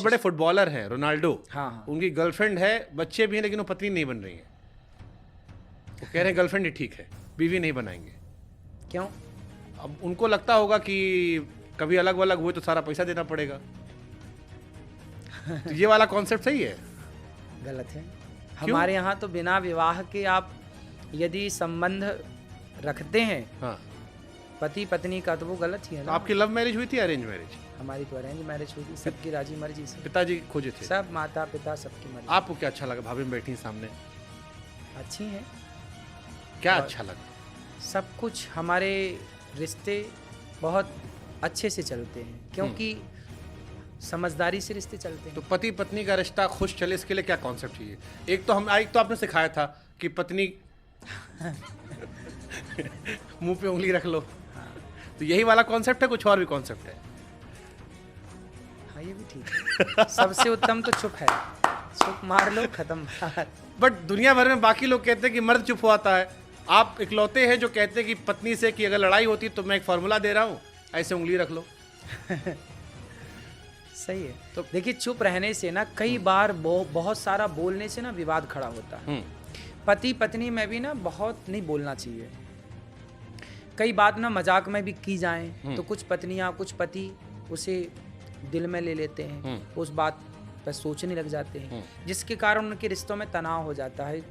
बड़े फुटबॉलर हैं, रोनाल्डो। हाँ हाँ। उनकी गर्लफ्रेंड है, बच्चे भी हैं, लेकिन वो पत्नी नहीं बन रही है। वो कह रहे हैं गर्लफ्रेंड ही ठीक है, बीवी नहीं बनाएंगे। क्यों? अब उनको लगता होगा कि कभी अलग वलग हुए तो सारा पैसा देना पड़ेगा। तो ये वाला कॉन्सेप्ट सही है? गलत है। हमारे यहाँ तो बिना विवाह के आप यदि संबंध रखते हैं, हाँ, पति पत्नी का, तो वो गलत ही है तो ना। आपकी लव मैरिज हुई थी, अरेंज मैरिज? हमारी तो अरेंज मैरिज हुई थी, सबकी राजी मर्जी से। पिताजी खोजे थे? सब माता पिता सबकी मर्जी। आपको क्या अच्छा लगा? भाभी बैठी सामने, अच्छी हैं। क्या अच्छा लगा? सब कुछ हमारे रिश्ते बहुत अच्छे से चलते हैं, क्योंकि समझदारी से रिश्ते चलते हैं। तो पति पत्नी का रिश्ता खुश चले, इसके लिए क्या कॉन्सेप्ट चाहिए? एक तो आपने सिखाया था कि पत्नी मुंह पे उंगली रख लो, तो यही वाला कॉन्सेप्ट है, कुछ और भी कॉन्सेप्ट है? हाँ, ये भी ठीक है। सबसे उत्तम तो चुप है, चुप मार लो, खत्म बात। बट दुनिया भर में बाकी लोग कहते हैं कि मर्द चुप होता है, आप इकलौते हैं जो कहते हैं कि पत्नी से कि अगर लड़ाई होती तो मैं एक फार्मूला दे रहा हूँ, ऐसे उंगली रख लो। सही है। तो देखिए, चुप रहने से ना कई बार बहुत सारा बोलने से ना विवाद खड़ा होता है। पति पत्नी में भी ना बहुत नहीं बोलना चाहिए। कई बात ना मजाक में भी की जाएं तो कुछ पत्नियां कुछ पति उसे दिल में ले लेते हैं, उस बात पर सोचने लग जाते हैं, जिसके कारण उनके रिश्तों में तनाव हो जाता है,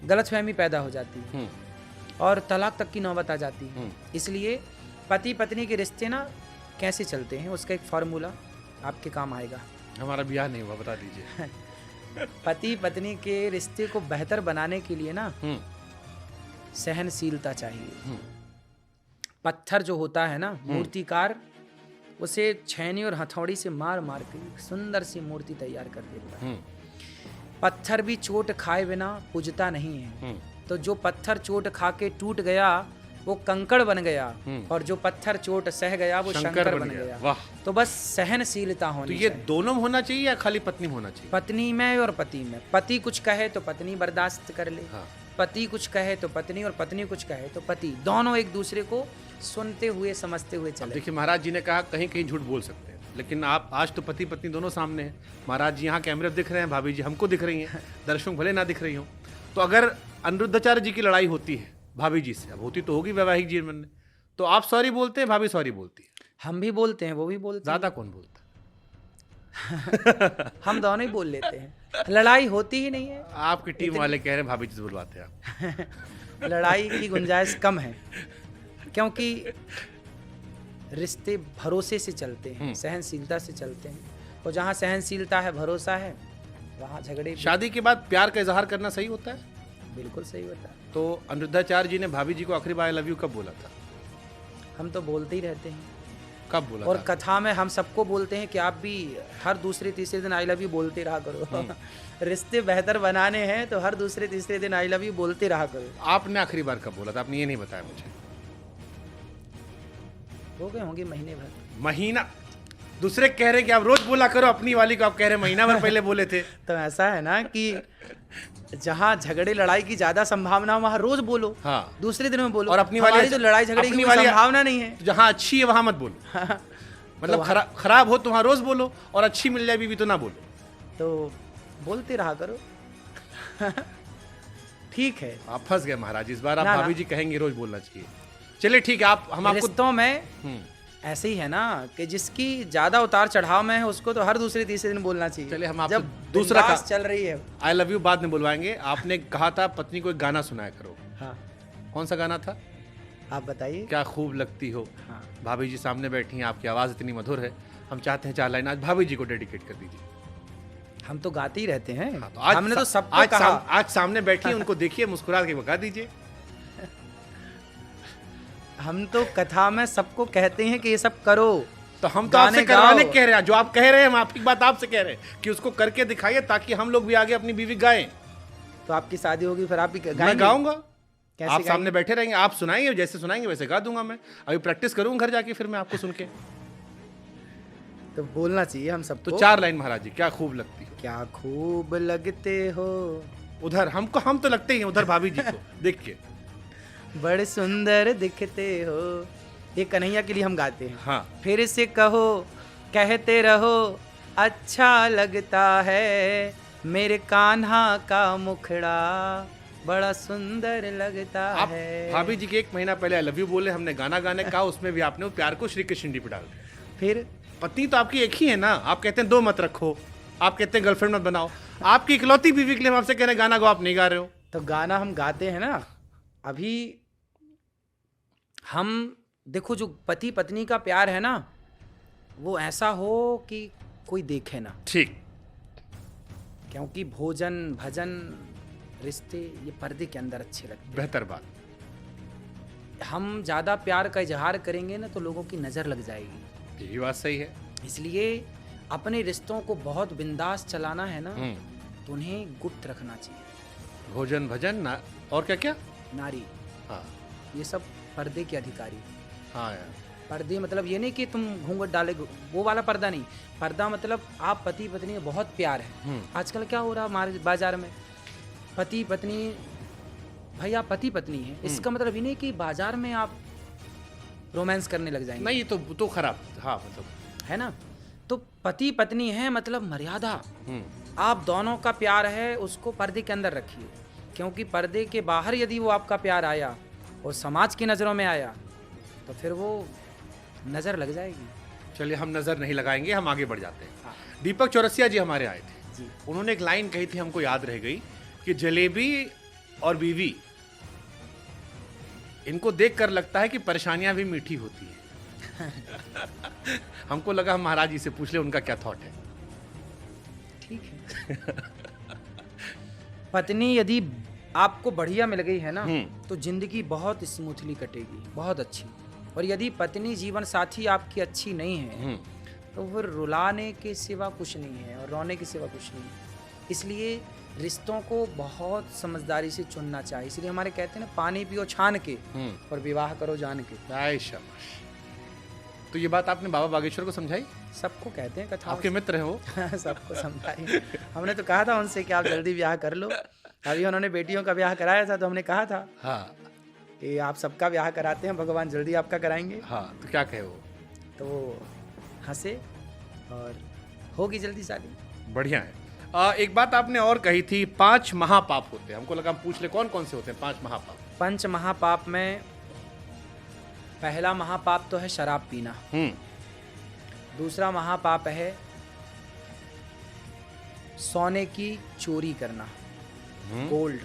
गलतफहमी पैदा हो जाती है और तलाक तक की नौबत आ जाती है। इसलिए पति पत्नी के रिश्ते ना कैसे चलते हैं, उसका एक फार्मूला आपके काम आएगा। हमारा ब्याह नहीं हुआ, बता दीजिए। पति पत्नी के रिश्ते को बेहतर बनाने के लिए ना सहनशीलता चाहिए। पत्थर जो होता है ना, मूर्तिकार उसे छेनी और हथौड़ी से मार मार के सुंदर सी मूर्ति तैयार कर देता है। पत्थर भी चोट खाए बिना पूजता नहीं है। तो जो पत्थर चोट खा के टूट गया वो कंकड़ बन गया, और जो पत्थर चोट सह गया वो शंकर बन गया। वाह। तो बस सहनशीलता होनी तो ये चाहिए। दोनों में होना चाहिए या खाली पत्नी में होना चाहिए? पत्नी में और पति में। पति कुछ कहे तो पत्नी बर्दाश्त कर ले, हाँ। पति कुछ कहे तो पत्नी, और पत्नी कुछ कहे तो पति, दोनों एक दूसरे को सुनते हुए समझते हुए चले। देखिए, महाराज जी ने कहा कहीं कहीं झूठ बोल सकते हैं, लेकिन आप आज तो पति पत्नी दोनों सामने हैं। महाराज जी यहाँ कैमरे दिख रहे हैं, भाभी जी हमको दिख रही हैं, दर्शक भले ना दिख रही हो। तो अगर अनिरुद्धाचार्य जी की लड़ाई होती है भाभी जी से, अब होती तो होगी वैवाहिक जीवन में, तो आप सॉरी बोलते हैं, भाभी सॉरी बोलती है? हम भी बोलते हैं, वो भी बोलते ज्यादा कौन बोलता हैं। हम दोनों ही बोल लेते हैं, लड़ाई होती ही नहीं है। आपकी टीम वाले कह रहे हैं भाभी जी से बुलवाते हैं आप। लड़ाई की गुंजाइश कम है, क्योंकि रिश्ते भरोसे से चलते हैं, सहनशीलता से चलते हैं, और जहाँ सहनशीलता है, भरोसा है, वहाँ झगड़े। शादी के बाद प्यार का इजहार करना सही होता है? बिल्कुल सही होता है। तो अनिरुद्धाचार्य जी ने भाभी जी को आखिरी बार आई लव यू कब बोला था? हम तो बोलते ही रहते हैं। कब बोला और था? कथा में हम सबको बोलते हैं कि आप भी हर दूसरे तीसरे दिन आई लव यू बोलते रहा करो। रिश्ते बेहतर बनाने हैं तो हर दूसरे तीसरे दिन आई लव यू बोलते रहा करो। आपने आखिरी बार कब बोला था? आपने ये नहीं बताया मुझे। हो गए होंगे महीने भर। महीना? दूसरे कह रहे कि आप रोज बोला करो, अपनी वाली को आप कह रहे महीना भर पहले बोले थे। तो ऐसा है ना कि जहाँ झगड़े लड़ाई की ज्यादा संभावना हो वहाँ रोज बोलो, हाँ। दूसरे दिन में बोलो। और अपनी वाली तो लड़ाई झगड़े की अपनी कोई वाली संभावना नहीं है। तो जहाँ अच्छी है वहां मत बोलो। मतलब खराब हो तो वहां रोज बोलो, और अच्छी मिल जाए बीवी तो ना बोलो। तो बोलते रहा करो। ठीक है। आप फंस गए महाराज, इस बार आप ना, भाभी जी कहेंगे रोज बोलना चाहिए। चलिए ठीक है, हम आपको रिश्तों में ऐसे ही है ना कि जिसकी ज्यादा उतार चढ़ाव में है उसको तो हर दूसरे तीसरे दिन बोलना चाहिए। चलिए हम आपको जब दूसरा बिंदास चल रही है। आई लव यू बाद में बुलवाएंगे। आपने कहा था पत्नी को एक गाना सुनाया करो। हाँ, कौन सा गाना था? आप बताइए। क्या खूब लगती हो। हाँ। भाभी जी सामने बैठी हैं, आपकी आवाज़ इतनी मधुर है, हम चाहते हैं 4 लाइन आज भाभी जी को डेडिकेट कर दीजिए। हम तो गाते ही रहते हैं। हाँ, तो आज हमने तो सबको कहा। आज सामने बैठी है, उनको देखिए, मुस्कुरा के बता दीजिए। हम तो कथा में सबको कहते हैं कि ये सब करो। तो हम तो आपसे करवाने कह रहे हैं, जो आप कह रहे हैं हम आपकी बात आपसे कह रहे हैं कि उसको करके दिखाइए, ताकि हम लोग भी आगे अपनी बीवी गाएं। तो आपकी शादी होगी फिर आप भी गाएंगे? मैं गाऊंगा। कैसे आप सामने बैठे रहेंगे, आप सुनाएंगे, जैसे सुनाएंगे वैसे गा दूंगा। मैं अभी प्रैक्टिस करूंगा घर जाके, फिर मैं आपको सुन के। तो बोलना चाहिए हम सबको। तो 4 लाइन महाराज जी। क्या खूब लगती हो। क्या खूब लगते हो। उधर हम तो लगते ही हैं, उधर भाभी जी को देख के। बड़े सुंदर दिखते हो। ये कन्हैया के लिए हम गाते हैं। हाँ। फिर से कहो, कहते रहो, अच्छा लगता है मेरे कान्हा का मुखड़ा, बड़ा सुंदर लगता आप है। भाभी जी के 1 महीना पहले आई लव यू बोले, हमने गाना गाने कहा, उसमें भी आपने वो प्यार को श्री कृष्ण जी पे डाल दिया। फिर पत्नी तो आपकी एक ही है ना, आप कहते हैं 2 मत रखो, आप कहते हैं गर्लफ्रेंड मत बनाओ, आपकी इकलौती बीवी के लिए हम आपसे कह रहे हैं गाना गाओ, आप नहीं गा रहे हो। तो गाना हम गाते हैं ना। अभी हम देखो, जो पति पत्नी का प्यार है ना, वो ऐसा हो कि कोई देखे ना, ठीक, क्योंकि भोजन भजन रिश्ते ये पर्दे के अंदर अच्छे लगते बेहतर बात। हैं। हम ज़्यादा प्यार का इजहार करेंगे ना तो लोगों की नज़र लग जाएगी। ये भी बात सही है। इसलिए अपने रिश्तों को बहुत बिंदास चलाना है ना, हम्म। तो उन्हें गुप्त रखना चाहिए। भोजन भजन ना, और क्या क्या। नारी, हाँ ये सब पर्दे के अधिकारी। हाँ यार, पर्दे मतलब ये नहीं कि तुम घूंघट डाले, वो वाला पर्दा नहीं। पर्दा मतलब आप पति पत्नी में बहुत प्यार है। आजकल क्या हो रहा है बाजार में, पति पत्नी, भाई आप पति पत्नी है, इसका मतलब ये नहीं कि बाजार में आप रोमांस करने लग जाएंगे। नहीं तो खराब, हाँ मतलब है ना। तो पति पत्नी है मतलब मर्यादा, आप दोनों का प्यार है उसको पर्दे के अंदर रखिए, क्योंकि पर्दे के बाहर यदि वो आपका प्यार आया और समाज की नज़रों में आया तो फिर वो नज़र लग जाएगी। चलिए हम नज़र नहीं लगाएंगे, हम आगे बढ़ जाते हैं। हाँ। दीपक चौरसिया जी हमारे आए थे जी। उन्होंने एक लाइन कही थी, हमको याद रह गई कि जलेबी और बीवी, इनको देखकर लगता है कि परेशानियां भी मीठी होती है। हमको लगा हम महाराज जी से पूछ ले उनका क्या थॉट है। ठीक है। पत्नी यदि आपको बढ़िया मिल गई है ना, तो जिंदगी बहुत स्मूथली कटेगी, बहुत अच्छी। और यदि पत्नी जीवन साथी आपकी अच्छी नहीं है तो फिर रुलाने के सिवा कुछ नहीं है और रोने के सिवा कुछ नहीं है। इसलिए रिश्तों को बहुत समझदारी से चुनना चाहिए। इसलिए हमारे कहते हैं ना, पानी पियो छान के और विवाह करो जान के। आय शाबाश। तो ये बात आपने बाबा बागेश्वर को समझाई? सबको कहते हैं कथा, आपके मित्र हैं वो। सबको समझाई। हमने तो कहा था उनसे कि आप जल्दी ब्याह कर लो। अभी उन्होंने बेटियों का ब्याह कराया था तो हमने कहा था हाँ कि आप सबका ब्याह कराते हैं, भगवान जल्दी आपका कराएंगे। हाँ, तो क्या कहे वो? तो वो हंसे और होगी जल्दी शादी। बढ़िया है। एक बात आपने और कही थी, 5 महापाप होते हैं। हमको लगा हम पूछ ले कौन कौन से होते हैं 5 महापाप। 5 महापाप में पहला महापाप तो है शराब पीना। दूसरा महापाप है सोने की चोरी करना, गोल्ड।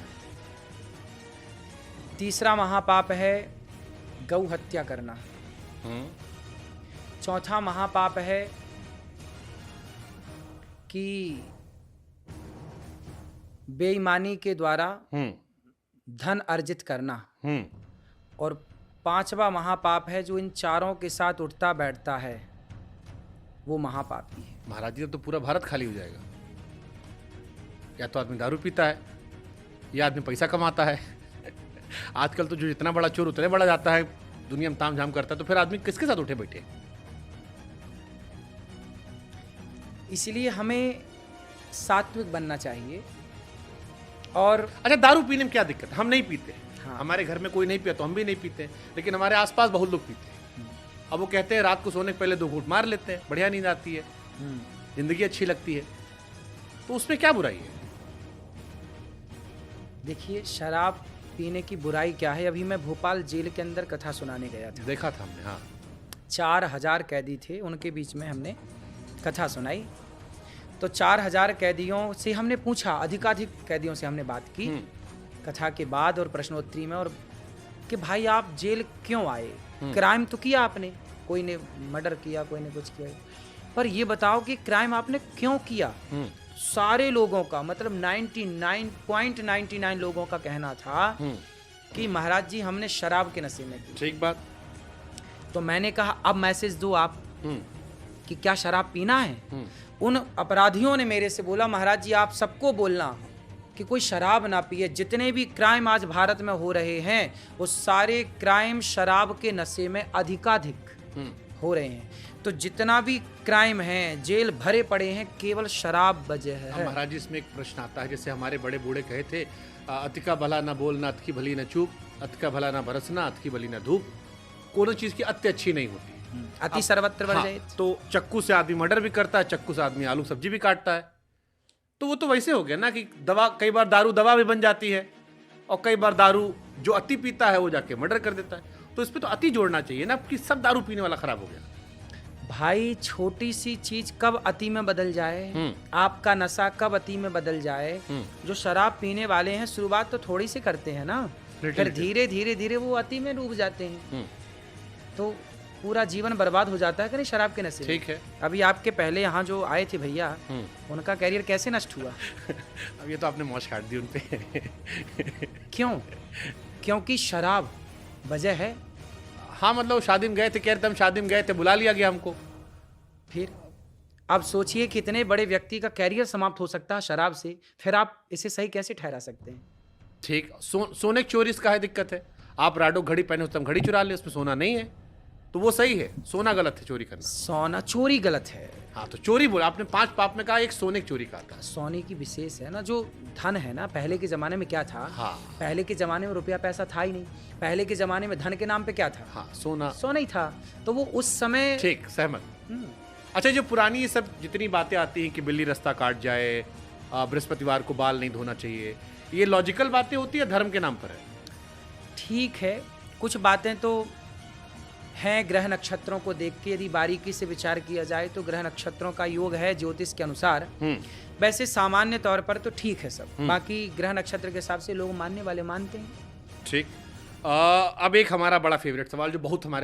तीसरा महापाप है गौ हत्या करना। चौथा महापाप है कि बेईमानी के द्वारा धन अर्जित करना। और 5वां महापाप है जो इन चारों के साथ उठता बैठता है, वो महापापी है। महाराज जी तो पूरा भारत खाली हो जाएगा। या तो आदमी दारू पीता है या आदमी पैसा कमाता है। आजकल तो जो जितना बड़ा चोर उतने बड़ा जाता है, दुनिया में ताम झाम करता है, तो फिर आदमी किसके साथ उठे बैठे? इसलिए हमें सात्विक बनना चाहिए। और अच्छा, दारू पीने में क्या दिक्कत है? हम नहीं पीते। हाँ। हमारे घर में कोई नहीं पिया तो हम भी नहीं पीते, लेकिन हमारे आसपास बहुत लोग पीते हैं। अब वो कहते हैं रात को सोने के पहले 2 घूंट मार लेते हैं, बढ़िया नींद आती है, जिंदगी अच्छी लगती है, तो उसमें क्या बुराई है? देखिए, शराब पीने की बुराई क्या है। अभी मैं भोपाल जेल के अंदर कथा सुनाने गया था। देखा था हमने। हाँ, 4000 कैदी थे, उनके बीच में हमने कथा सुनाई। तो 4000 कैदियों से हमने पूछा, अधिकाधिक कैदियों से हमने बात की कथा के बाद और प्रश्नोत्तरी में, और कि भाई आप जेल क्यों आए? क्राइम तो किया आपने, कोई ने मर्डर किया, कोई ने कुछ किया, पर ये बताओ कि क्राइम आपने क्यों किया? सारे लोगों का मतलब 99.99 लोगों का कहना था कि महाराज जी हमने शराब के नशे में की। ठीक बात। तो मैंने कहा अब मैसेज दो आप कि क्या शराब पीना है? उन अपराधियों ने मेरे से बोला, महाराज जी आप सबको बोलना कि कोई शराब ना पिए। जितने भी क्राइम आज भारत में हो रहे हैं वो सारे क्राइम शराब के नशे में अधिकाधिक हो रहे हैं। तो जितना भी क्राइम है, जेल भरे पड़े हैं, केवल शराब वजह है। महाराज जी, इसमें एक प्रश्न आता है, जैसे हमारे बड़े बूढ़े कहे थे, अति का भला ना बोल, ना अति की भली ना चूप, अति का भला ना बरसना, अति की भली ना धूप। कोनो चीज़ की अति अच्छी नहीं होती। अति सर्वत्र हाँ, वर्जयेत। तो चक्कू से आदमी मर्डर भी करता है, चक्कू से आदमी आलू सब्जी भी काटता है। तो वो तो वैसे हो गया ना कि दवा, कई बार दारू दवा भी बन जाती है, और कई बार दारू जो अति पीता है वो जाके मर्डर कर देता है। तो इस पे तो अति जोड़ना चाहिए ना कि सब दारू पीने वाला खराब हो गया। भाई छोटी सी चीज कब अति में बदल जाए, आपका नशा कब अति में बदल जाए। जो शराब पीने वाले हैं शुरुआत तो थोड़ी सी करते हैं ना, फिर धीरे धीरे धीरे वो अति में डूब जाते हैं, तो पूरा जीवन बर्बाद हो जाता है कि नहीं शराब के नशे में। ठीक है। अभी आपके पहले यहाँ जो आए थे भैया, उनका कैरियर कैसे नष्ट हुआ? अब ये तो आपने मौज काट दी उनपे। क्यों? क्योंकि शराब वजह है। हाँ, मतलब शादी में गए थे, कह रहे थे हम शादी में गए थे, बुला लिया गया हमको। फिर अब सोचिए कितने बड़े व्यक्ति का कैरियर समाप्त हो सकता है शराब से, फिर आप इसे सही कैसे ठहरा सकते हैं? ठीक, सोने की चोरी का है दिक्कत है। आप राडो घड़ी पहने, उस टाइम घड़ी चुरा ले, उसमें सोना नहीं है, तो वो सही है। सोना गलत है, चोरी करना। सोना चोरी गलत है। हाँ, तो चोरी बोला आपने, 5 पाप में कहा, एक सोने की चोरी का था। सोने की विशेष है ना, जो धन है ना, पहले के जमाने में क्या था? हाँ। पहले के जमाने में रुपया पैसा था ही नहीं। पहले के जमाने में धन के नाम पे क्या था? हाँ, सोना। सोना ही था। तो वो उस समय ठीक, सहमत। अच्छा, जो पुरानी ये सब जितनी बातें आती हैं कि बिल्ली रास्ता काट जाए, बृहस्पतिवार को बाल नहीं धोना चाहिए, ये लॉजिकल बातें होती है, धर्म के नाम पर है? ठीक है, कुछ बातें तो हैं ग्रह नक्षत्रों को देख के यदि बारीकी से विचार किया जाए तो ग्रह नक्षत्रों का योग है ज्योतिष के अनुसार। वैसे सामान्य तौर पर तो ठीक है सब, बाकी ग्रह नक्षत्र के हिसाब से लोग मानने वाले मानते हैं। ठीक। अब एक हमारा बड़ा फेवरेट सवाल जो बहुत हमारे